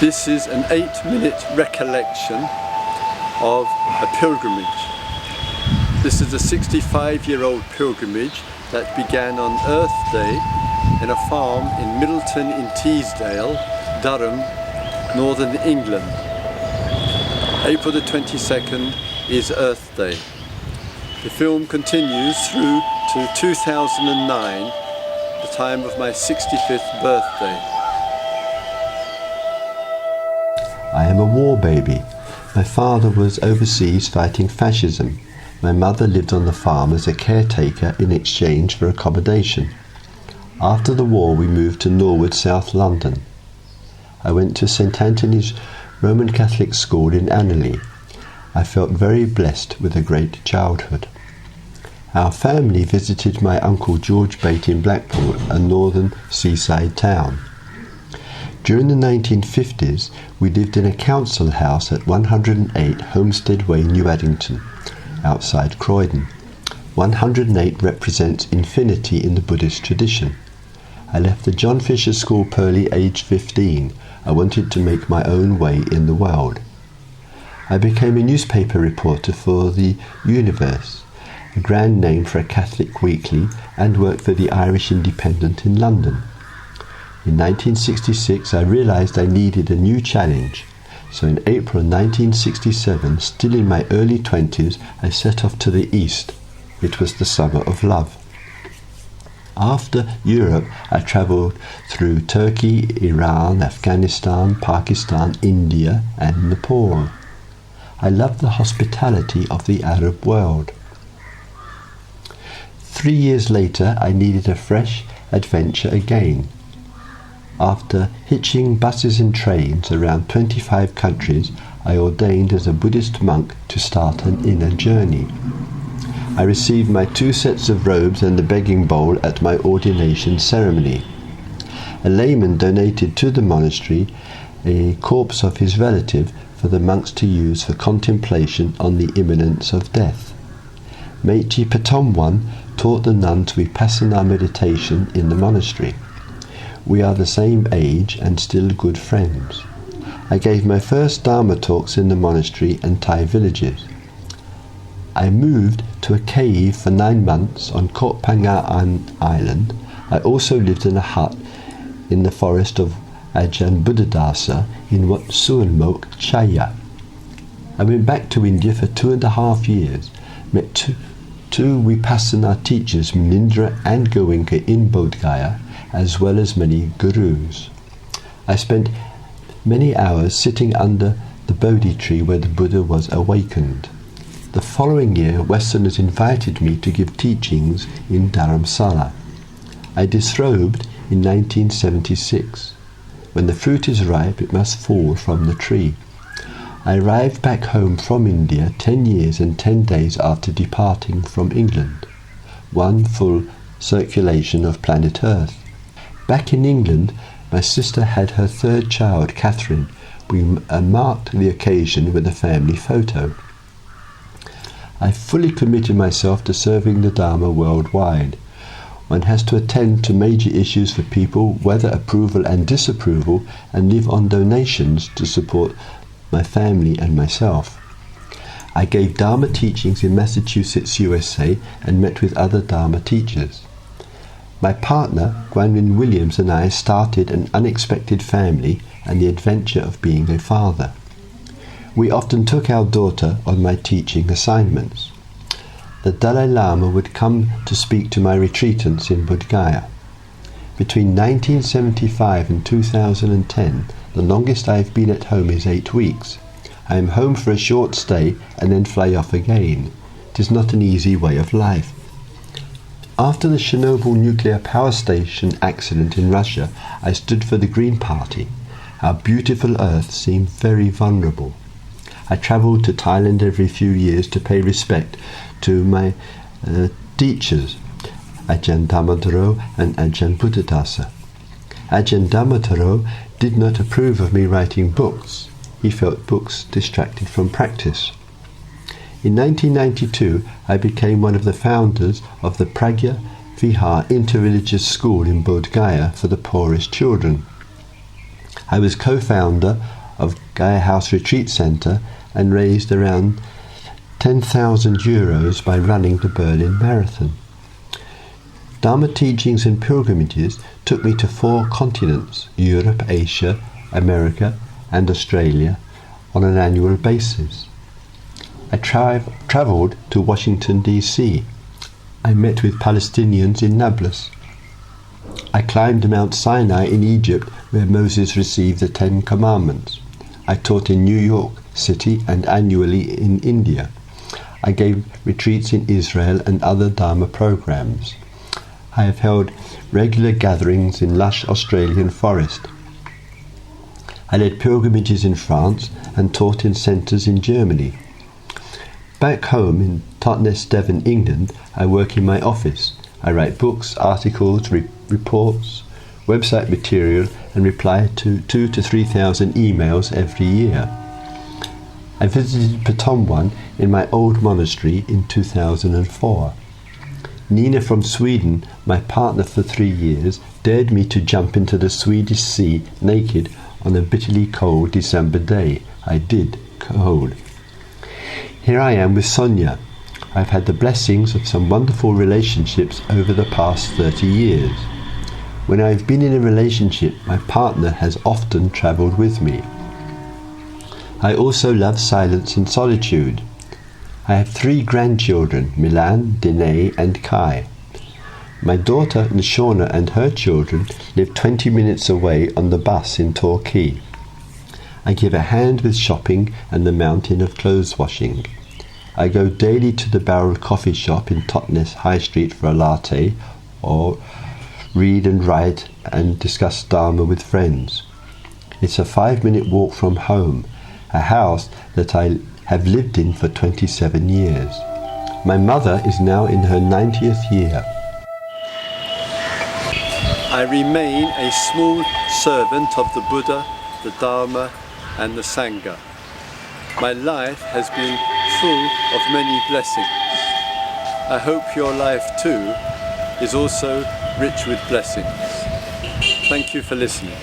This is an 8-minute recollection of a pilgrimage. This is a 65-year-old pilgrimage that began on Earth Day in a farm in Middleton in Teesdale, Durham, Northern England. April the 22nd is Earth Day. The film continues through to 2009, the time of my 65th birthday. I am a war baby. My father was overseas fighting fascism. My mother lived on the farm as a caretaker in exchange for accommodation. After the war we moved to Norwood, South London. I went to St Anthony's Roman Catholic School in Annerley. I felt very blessed with a great childhood. Our family visited my uncle George Bate in Blackpool, a northern seaside town. During the 1950s, we lived in a council house at 108 Homestead Way, New Addington, outside Croydon. 108 represents infinity in the Buddhist tradition. I left the John Fisher School Purley aged 15. I wanted to make my own way in the world. I became a newspaper reporter for The Universe, a grand name for a Catholic weekly, and worked for the Irish Independent in London. In 1966 I realised I needed a new challenge, so in April 1967, still in my early 20s, I set off to the east. It was the summer of love. After Europe, I travelled through Turkey, Iran, Afghanistan, Pakistan, India and Nepal. I loved the hospitality of the Arab world. 3 years later, I needed a fresh adventure again. After hitching buses and trains around 25 countries, I ordained as a Buddhist monk to start an inner journey. I received my 2 sets of robes and the begging bowl at my ordination ceremony. A layman donated to the monastery a corpse of his relative for the monks to use for contemplation on the imminence of death. Meiji Patomwan taught the nuns Vipassana meditation in the monastery. We are the same age and still good friends. I gave my first Dharma talks in the monastery and Thai villages. I moved to a cave for 9 months on Koh Phangan Island. I also lived in a hut in the forest of Ajahn Buddhadasa in Wat Suanmok, Chaya. I went back to India for 2.5 years, met two Vipassana teachers, Mnindra and Goenka, in Bodh Gaya, as well as many gurus. I spent many hours sitting under the Bodhi tree where the Buddha was awakened. The following year, Westerners invited me to give teachings in Dharamsala. I disrobed in 1976. When the fruit is ripe, it must fall from the tree. I arrived back home from India 10 years and 10 days after departing from England. 1 full circulation of planet Earth. Back in England, my sister had her 3rd child, Catherine. We marked the occasion with a family photo. I fully committed myself to serving the Dharma worldwide. One has to attend to major issues for people, whether approval and disapproval, and live on donations to support my family and myself. I gave Dharma teachings in Massachusetts, USA, and met with other Dharma teachers. My partner, Gwanwin Williams, and I started an unexpected family and the adventure of being a father. We often took our daughter on my teaching assignments. The Dalai Lama would come to speak to my retreatants in Bodh Gaya. Between 1975 and 2010, the longest I have been at home is 8 weeks. I am home for a short stay and then fly off again. It is not an easy way of life. After the Chernobyl nuclear power station accident in Russia, I stood for the Green Party. Our beautiful Earth seemed very vulnerable. I travelled to Thailand every few years to pay respect to my teachers, Ajahn Dhammadharo and Ajahn Buddhadasa. Ajahn Dhammadharo did not approve of me writing books. He felt books distracted from practice. In 1992, I became one of the founders of the Pragya Vihar interreligious school in Bodh Gaya for the poorest children. I was co-founder of Gaia House Retreat Centre and raised around 10,000 euros by running the Berlin Marathon. Dharma teachings and pilgrimages took me to 4 continents, Europe, Asia, America and Australia, on an annual basis. I travelled to Washington DC. I met with Palestinians in Nablus. I climbed Mount Sinai in Egypt, where Moses received the 10 Commandments. I taught in New York City and annually in India. I gave retreats in Israel and other Dharma programs. I have held regular gatherings in lush Australian forest. I led pilgrimages in France and taught in centres in Germany. Back home in Titmuss, Devon, England, I work in my office. I write books, articles, reports, website material and reply to 2,000 to 3,000 emails every year. I visited Patomwan in my old monastery in 2004. Nina from Sweden, my partner for 3 years, dared me to jump into the Swedish Sea naked on a bitterly cold December day. I did, cold. Here I am with Sonia. I've had the blessings of some wonderful relationships over the past 30 years. When I've been in a relationship, my partner has often travelled with me. I also love silence and solitude. I have 3 grandchildren, Milan, Dene and Kai. My daughter Nishona and her children live 20 minutes away on the bus in Torquay. I give a hand with shopping and the mountain of clothes washing. I go daily to the Barrel coffee shop in Totnes High Street for a latte, or read and write and discuss Dharma with friends. It's a 5-minute walk from home, a house that I have lived in for 27 years. My mother is now in her 90th year. I remain a small servant of the Buddha, the Dharma and the Sangha. My life has been full of many blessings. I hope your life too is also rich with blessings. Thank you for listening.